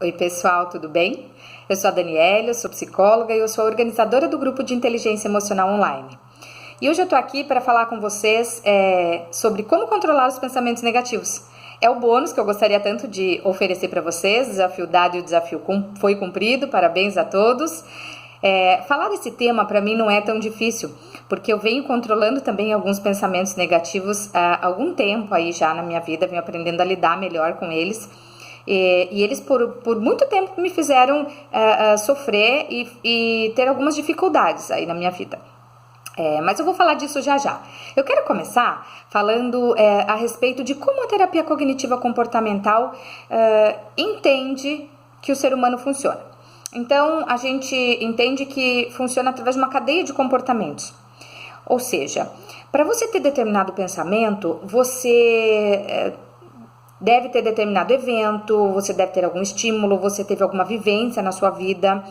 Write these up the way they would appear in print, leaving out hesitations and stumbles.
Oi pessoal, tudo bem? Eu sou a Daniela, eu sou psicóloga e eu sou a organizadora do grupo de inteligência emocional online. E hoje eu tô aqui para falar com vocês sobre como controlar os pensamentos negativos. É o bônus que eu gostaria tanto de oferecer para vocês, o desafio dado e o desafio foi cumprido, parabéns a todos. Falar desse tema para mim não é tão difícil, porque eu venho controlando também alguns pensamentos negativos há algum tempo aí já na minha vida, venho aprendendo a lidar melhor com eles. E eles por muito tempo me fizeram sofrer e ter algumas dificuldades aí na minha vida. Mas eu vou falar disso já já. Eu quero começar falando a respeito de como a terapia cognitiva comportamental entende que o ser humano funciona. Então, a gente entende que funciona através de uma cadeia de comportamentos. Ou seja, para você ter determinado pensamento, você deve ter determinado evento, você deve ter algum estímulo, você teve alguma vivência na sua vida,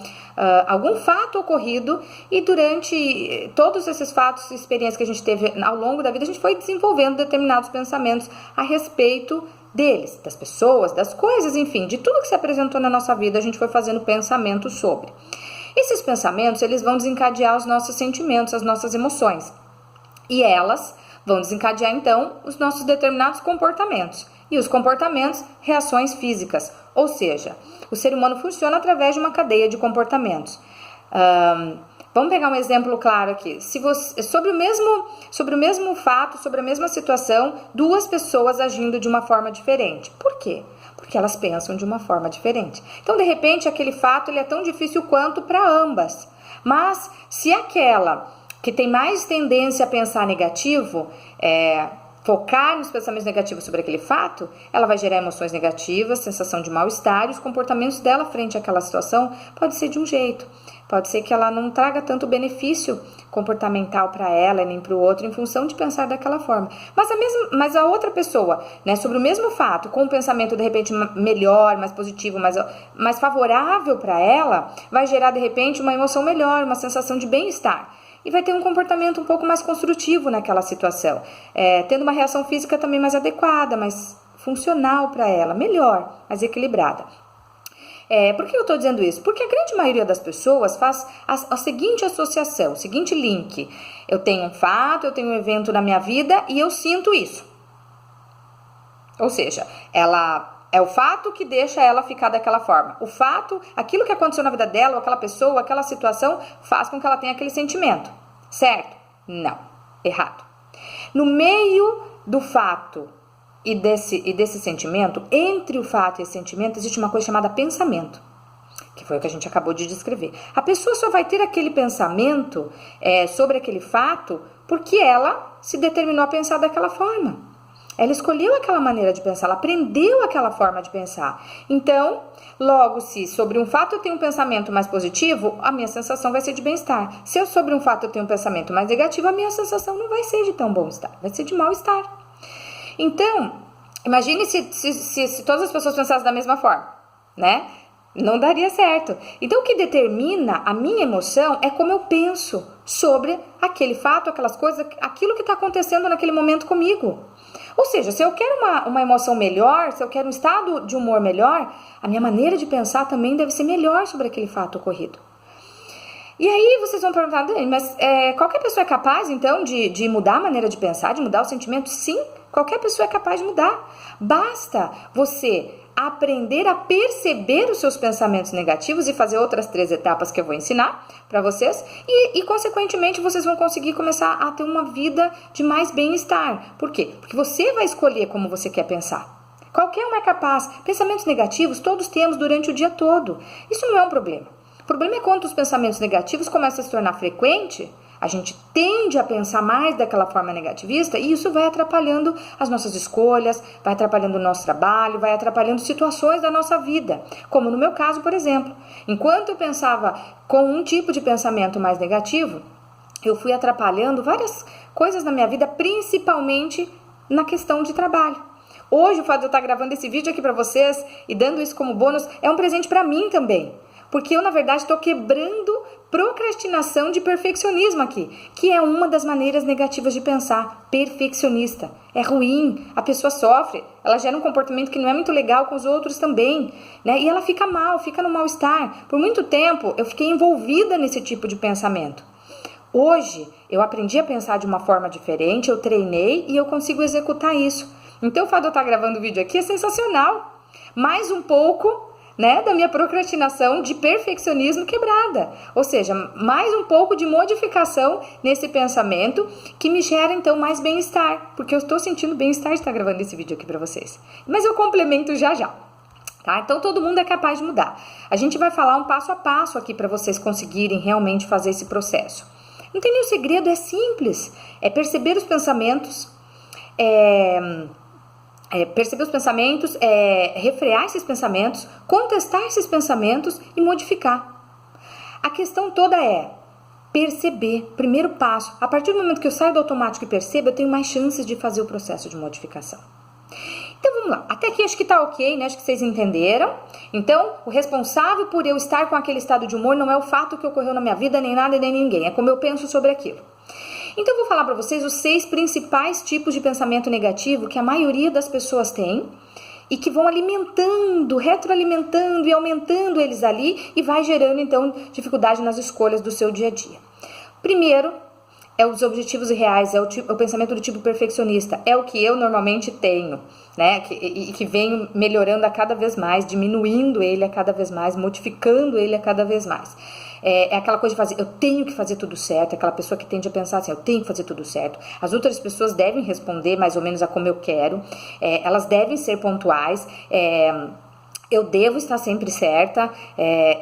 algum fato ocorrido, e durante todos esses fatos e experiências que a gente teve ao longo da vida, a gente foi desenvolvendo determinados pensamentos a respeito deles, das pessoas, das coisas, enfim, de tudo que se apresentou na nossa vida, a gente foi fazendo pensamentos sobre. Esses pensamentos, eles vão desencadear os nossos sentimentos, as nossas emoções, e elas vão desencadear, então, os nossos determinados comportamentos. E os comportamentos, reações físicas. Ou seja, o ser humano funciona através de uma cadeia de comportamentos. Vamos pegar um exemplo claro aqui. Sobre o mesmo fato, sobre a mesma situação, duas pessoas agindo de uma forma diferente. Por quê? Porque elas pensam de uma forma diferente. Então, de repente, aquele fato ele é tão difícil quanto para ambas. Mas, se aquela que tem mais tendência a pensar negativo, focar nos pensamentos negativos sobre aquele fato, ela vai gerar emoções negativas, sensação de mal-estar, e os comportamentos dela frente àquela situação pode ser de um jeito. Pode ser que ela não traga tanto benefício comportamental para ela e nem para o outro em função de pensar daquela forma. Mas a outra pessoa, né, sobre o mesmo fato, com um pensamento de repente melhor, mais positivo, mais favorável para ela, vai gerar de repente uma emoção melhor, uma sensação de bem-estar. E vai ter um comportamento um pouco mais construtivo naquela situação, tendo uma reação física também mais adequada, mais funcional para ela, melhor, mais equilibrada. Por que eu estou dizendo isso? Porque a grande maioria das pessoas faz a seguinte associação, o seguinte link. Eu tenho um fato, eu tenho um evento na minha vida e eu sinto isso. Ou seja, é o fato que deixa ela ficar daquela forma. O fato, aquilo que aconteceu na vida dela, ou aquela pessoa, ou aquela situação, faz com que ela tenha aquele sentimento. Certo? Não. Errado. No meio do fato e desse sentimento, entre o fato e esse sentimento, existe uma coisa chamada pensamento, que foi o que a gente acabou de descrever. A pessoa só vai ter aquele pensamento sobre aquele fato porque ela se determinou a pensar daquela forma. Ela escolheu aquela maneira de pensar, ela aprendeu aquela forma de pensar. Então, logo, se sobre um fato eu tenho um pensamento mais positivo, a minha sensação vai ser de bem-estar. Se eu sobre um fato eu tenho um pensamento mais negativo, a minha sensação não vai ser de tão bom-estar, vai ser de mal-estar. Então, imagine se todas as pessoas pensassem da mesma forma, né? Não daria certo. Então, o que determina a minha emoção é como eu penso sobre aquele fato, aquelas coisas, aquilo que está acontecendo naquele momento comigo. Ou seja, se eu quero uma emoção melhor, se eu quero um estado de humor melhor, a minha maneira de pensar também deve ser melhor sobre aquele fato ocorrido. E aí vocês vão perguntar, mas qualquer pessoa é capaz, então, de mudar a maneira de pensar, de mudar o sentimento? Sim, qualquer pessoa é capaz de mudar. Basta você aprender a perceber os seus pensamentos negativos e fazer outras 3 etapas que eu vou ensinar para vocês e consequentemente vocês vão conseguir começar a ter uma vida de mais bem-estar. Por quê? Porque você vai escolher como você quer pensar. Qualquer um é capaz. Pensamentos negativos todos temos durante o dia todo. Isso não é um problema. O problema é quando os pensamentos negativos começam a se tornar frequente. A gente tende a pensar mais daquela forma negativista e isso vai atrapalhando as nossas escolhas, vai atrapalhando o nosso trabalho, vai atrapalhando situações da nossa vida. Como no meu caso, por exemplo. Enquanto eu pensava com um tipo de pensamento mais negativo, eu fui atrapalhando várias coisas na minha vida, principalmente na questão de trabalho. Hoje, o fato de eu estar gravando esse vídeo aqui para vocês e dando isso como bônus é um presente para mim também. Porque eu, na verdade, estou quebrando procrastinação de perfeccionismo aqui, que é uma das maneiras negativas de pensar. Perfeccionista. É ruim, a pessoa sofre, ela gera um comportamento que não é muito legal com os outros também, né? E ela fica mal, fica no mal-estar. Por muito tempo eu fiquei envolvida nesse tipo de pensamento. Hoje eu aprendi a pensar de uma forma diferente, eu treinei e eu consigo executar isso. Então o fato de eu estar gravando o vídeo aqui é sensacional. Mais um pouco, né, da minha procrastinação de perfeccionismo quebrada. Ou seja, mais um pouco de modificação nesse pensamento que me gera então mais bem-estar, porque eu estou sentindo bem-estar de estar gravando esse vídeo aqui para vocês. Mas eu complemento já já. Tá? Então todo mundo é capaz de mudar. A gente vai falar um passo a passo aqui para vocês conseguirem realmente fazer esse processo. Não tem nenhum segredo, é simples. É perceber os pensamentos, refrear esses pensamentos, contestar esses pensamentos e modificar. A questão toda é perceber, primeiro passo. A partir do momento que eu saio do automático e percebo, eu tenho mais chances de fazer o processo de modificação. Então vamos lá, até aqui acho que tá ok, né? Acho que vocês entenderam. Então, o responsável por eu estar com aquele estado de humor não é o fato que ocorreu na minha vida, nem nada, nem ninguém. É como eu penso sobre aquilo. Então, eu vou falar para vocês os 6 principais tipos de pensamento negativo que a maioria das pessoas tem e que vão alimentando, retroalimentando e aumentando eles ali e vai gerando, então, dificuldade nas escolhas do seu dia a dia. Primeiro, é os objetivos irreais, é o pensamento do tipo perfeccionista, é o que eu normalmente tenho, né? Que venho melhorando a cada vez mais, diminuindo ele a cada vez mais, modificando ele a cada vez mais. É aquela coisa de fazer, eu tenho que fazer tudo certo, aquela pessoa que tende a pensar assim, eu tenho que fazer tudo certo. As outras pessoas devem responder mais ou menos a como eu quero, elas devem ser pontuais, eu devo estar sempre certa,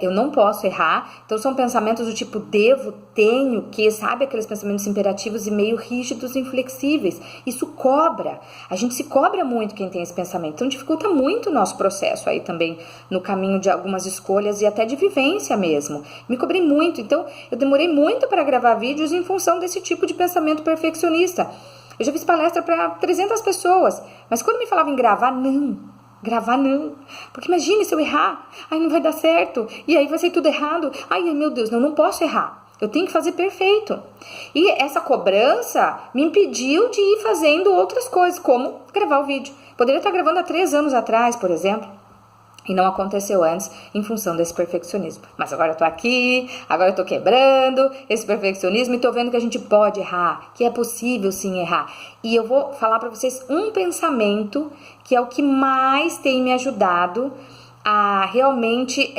eu não posso errar. Então são pensamentos do tipo devo, tenho que, sabe, aqueles pensamentos imperativos e meio rígidos e inflexíveis. Isso cobra, a gente se cobra muito quem tem esse pensamento, então dificulta muito o nosso processo aí também no caminho de algumas escolhas e até de vivência mesmo. Me cobrei muito, então eu demorei muito para gravar vídeos em função desse tipo de pensamento perfeccionista. Eu já fiz palestra para 300 pessoas, mas quando me falavam em gravar não, porque imagine se eu errar, aí não vai dar certo, e aí vai ser tudo errado, ai meu Deus, não posso errar, eu tenho que fazer perfeito. E essa cobrança me impediu de ir fazendo outras coisas, como gravar o vídeo. Poderia estar gravando há 3 anos atrás, por exemplo, e não aconteceu antes em função desse perfeccionismo. Mas agora eu tô aqui, agora eu tô quebrando esse perfeccionismo e tô vendo que a gente pode errar, que é possível sim errar. E eu vou falar para vocês um pensamento que é o que mais tem me ajudado a realmente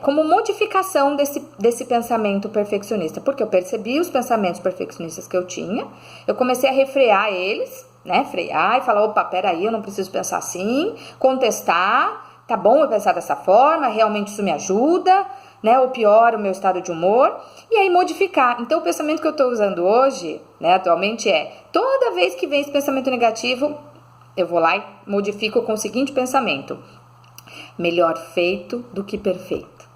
como modificação desse pensamento perfeccionista. Porque eu percebi os pensamentos perfeccionistas que eu tinha, eu comecei a refrear eles, né, frear e falar, opa, peraí, eu não preciso pensar assim, contestar, tá bom eu pensar dessa forma, realmente isso me ajuda, né, ou piora o meu estado de humor, e aí modificar. Então o pensamento que eu tô usando hoje, né, atualmente toda vez que vem esse pensamento negativo, eu vou lá e modifico com o seguinte pensamento: melhor feito do que perfeito.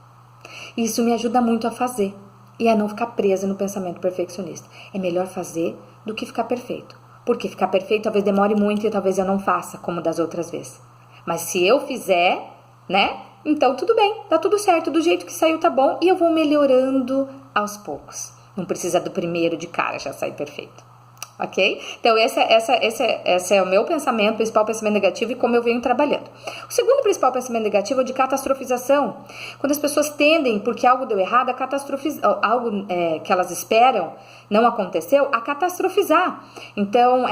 Isso me ajuda muito a fazer e a não ficar presa no pensamento perfeccionista. É melhor fazer do que ficar perfeito. Porque ficar perfeito talvez demore muito e talvez eu não faça como das outras vezes. Mas se eu fizer, né? Então tudo bem, tá tudo certo, do jeito que saiu tá bom e eu vou melhorando aos poucos. Não precisa do primeiro de cara já sair perfeito. Ok? Então esse é o meu pensamento, principal pensamento negativo e como eu venho trabalhando. O segundo principal pensamento negativo é o de catastrofização. Quando as pessoas tendem, porque algo deu errado, a catastrofizar, algo que elas esperam não aconteceu, a catastrofizar. Então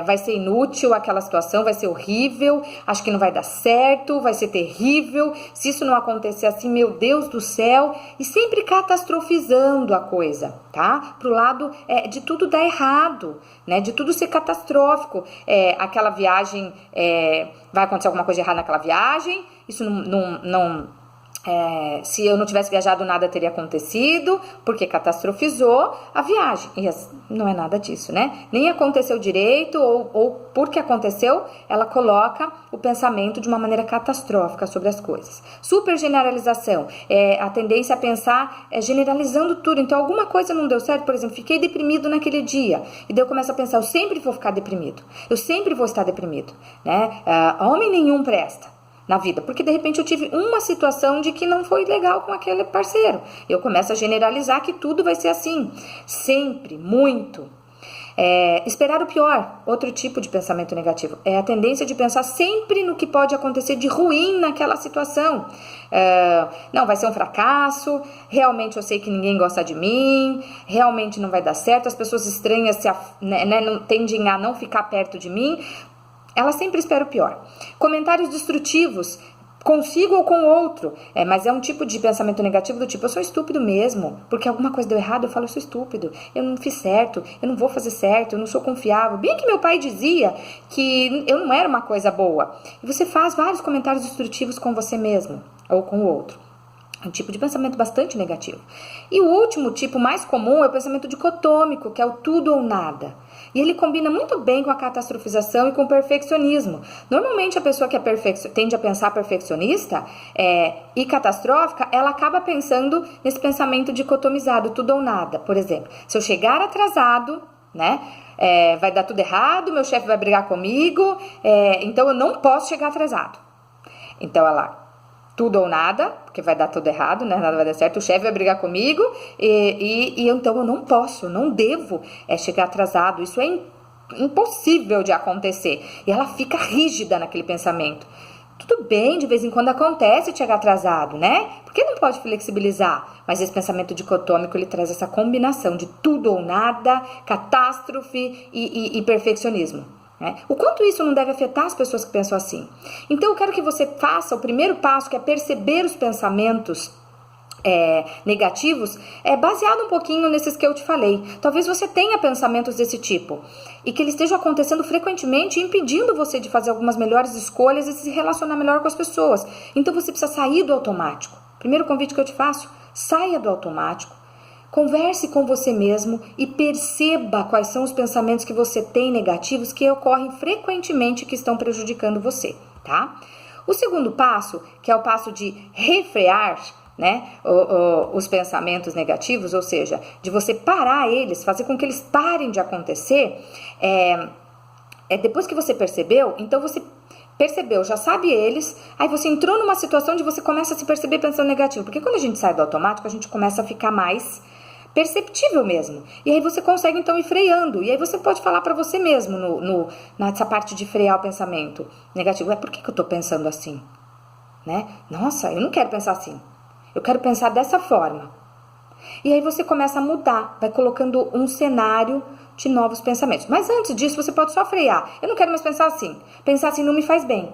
vai ser inútil aquela situação, vai ser horrível, acho que não vai dar certo, vai ser terrível, se isso não acontecer assim, meu Deus do céu, e sempre catastrofizando a coisa, tá? Pro lado de tudo dar errado, né? De tudo ser catastrófico. Aquela viagem, vai acontecer alguma coisa de errado naquela viagem, isso se eu não tivesse viajado, nada teria acontecido, porque catastrofizou a viagem. E não é nada disso, né? Nem aconteceu direito, ou porque aconteceu, ela coloca o pensamento de uma maneira catastrófica sobre as coisas. Super generalização, a tendência a pensar generalizando tudo. Então, alguma coisa não deu certo, por exemplo, fiquei deprimido naquele dia. E daí eu começo a pensar, eu sempre vou ficar deprimido. Eu sempre vou estar deprimido, né? Homem nenhum presta. na vida, porque de repente eu tive uma situação de que não foi legal com aquele parceiro. Eu começo a generalizar que tudo vai ser assim, sempre, muito. Esperar o pior, outro tipo de pensamento negativo, é a tendência de pensar sempre no que pode acontecer de ruim naquela situação. Não, vai ser um fracasso, realmente eu sei que ninguém gosta de mim, realmente não vai dar certo, as pessoas estranhas tendem a não ficar perto de mim. Ela sempre espera o pior. Comentários destrutivos, consigo ou com o outro, mas é um tipo de pensamento negativo do tipo, eu sou estúpido mesmo, porque alguma coisa deu errado, eu falo, eu sou estúpido, eu não fiz certo, eu não vou fazer certo, eu não sou confiável. Bem que meu pai dizia que eu não era uma coisa boa. E você faz vários comentários destrutivos com você mesmo ou com o outro. É um tipo de pensamento bastante negativo. E o último tipo mais comum é o pensamento dicotômico, que é o tudo ou nada. E ele combina muito bem com a catastrofização e com o perfeccionismo. Normalmente a pessoa que tende a pensar perfeccionista e catastrófica, ela acaba pensando nesse pensamento dicotomizado, tudo ou nada. Por exemplo, se eu chegar atrasado, né, vai dar tudo errado, meu chefe vai brigar comigo, então eu não posso chegar atrasado. Então ela... tudo ou nada, porque vai dar tudo errado, né? Nada vai dar certo, o chefe vai brigar comigo e então eu não posso, não devo chegar atrasado, isso é impossível de acontecer. E ela fica rígida naquele pensamento. Tudo bem, de vez em quando acontece chegar atrasado, né? Por que não pode flexibilizar? Mas esse pensamento dicotômico, ele traz essa combinação de tudo ou nada, catástrofe e perfeccionismo. O quanto isso não deve afetar as pessoas que pensam assim. Então eu quero que você faça o primeiro passo, que é perceber os pensamentos negativos, baseado um pouquinho nesses que eu te falei. Talvez você tenha pensamentos desse tipo e que eles estejam acontecendo frequentemente, impedindo você de fazer algumas melhores escolhas e se relacionar melhor com as pessoas. Então você precisa sair do automático. Primeiro convite que eu te faço, saia do automático. Converse com você mesmo e perceba quais são os pensamentos que você tem negativos que ocorrem frequentemente e que estão prejudicando você, tá? O segundo passo, que é o passo de refrear, né, os pensamentos negativos, ou seja, de você parar eles, fazer com que eles parem de acontecer, depois que você percebeu, então você percebeu, já sabe eles, aí você entrou numa situação onde você começa a se perceber pensando negativo, porque quando a gente sai do automático, a gente começa a ficar mais perceptível mesmo. E aí você consegue então ir freando. E aí você pode falar para você mesmo nessa parte de frear o pensamento negativo. Por que eu tô pensando assim? Né? Nossa, eu não quero pensar assim. Eu quero pensar dessa forma. E aí você começa a mudar, vai colocando um cenário de novos pensamentos. Mas antes disso, você pode só frear. Eu não quero mais pensar assim. Pensar assim não me faz bem.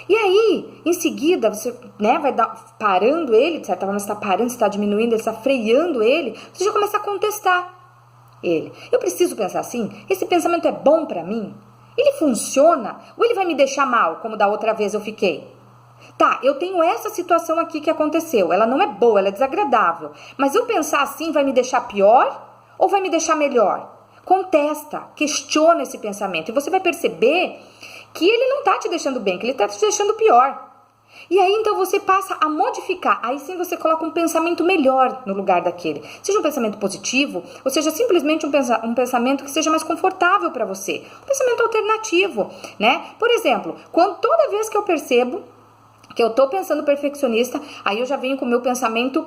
E aí, em seguida, você vai parando ele, de certa forma você está parando, você está diminuindo, você está freando ele, você já começa a contestar ele. Eu preciso pensar assim? Esse pensamento é bom para mim? Ele funciona? Ou ele vai me deixar mal, como da outra vez eu fiquei? Tá, eu tenho essa situação aqui que aconteceu, ela não é boa, ela é desagradável, mas eu pensar assim vai me deixar pior ou vai me deixar melhor? Contesta, questiona esse pensamento e você vai perceber que ele não tá te deixando bem, que ele tá te deixando pior. E aí então você passa a modificar, aí sim você coloca um pensamento melhor no lugar daquele. Seja um pensamento positivo, ou seja simplesmente um pensamento que seja mais confortável para você. Um pensamento alternativo, né? Por exemplo, toda vez que eu percebo que eu tô pensando perfeccionista, aí eu já venho com o meu pensamento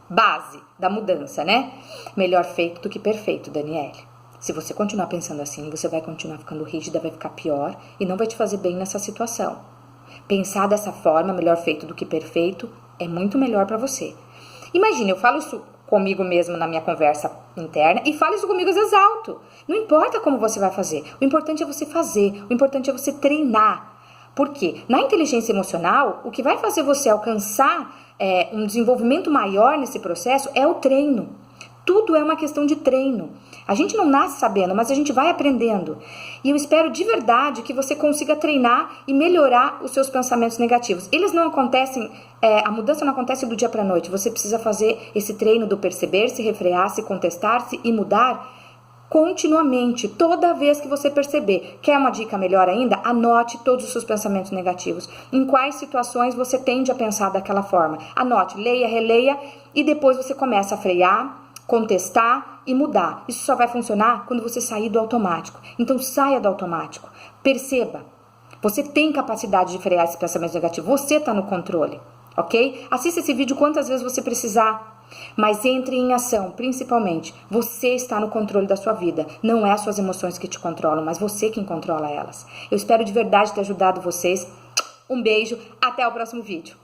base da mudança, né? Melhor feito do que perfeito, Daniele. Se você continuar pensando assim, você vai continuar ficando rígida, vai ficar pior e não vai te fazer bem nessa situação. Pensar dessa forma, melhor feito do que perfeito, é muito melhor para você. Imagina, eu falo isso comigo mesmo na minha conversa interna e falo isso comigo às vezes alto. Não importa como você vai fazer, o importante é você fazer, o importante é você treinar. Porque na inteligência emocional, o que vai fazer você alcançar um desenvolvimento maior nesse processo é o treino. Tudo é uma questão de treino. A gente não nasce sabendo, mas a gente vai aprendendo. E eu espero de verdade que você consiga treinar e melhorar os seus pensamentos negativos. Eles não acontecem, a mudança não acontece do dia para a noite. Você precisa fazer esse treino do perceber-se, refrear-se, contestar-se e mudar continuamente, toda vez que você perceber. Quer uma dica melhor ainda? Anote todos os seus pensamentos negativos. Em quais situações você tende a pensar daquela forma? Anote, leia, releia e depois você começa a frear, contestar e mudar. Isso só vai funcionar quando você sair do automático. Então saia do automático. Perceba. Você tem capacidade de frear esse pensamento negativo. Você está no controle, ok? Assista esse vídeo quantas vezes você precisar. Mas entre em ação, principalmente. Você está no controle da sua vida. Não é as suas emoções que te controlam, mas você quem controla elas. Eu espero de verdade ter ajudado vocês. Um beijo, até o próximo vídeo.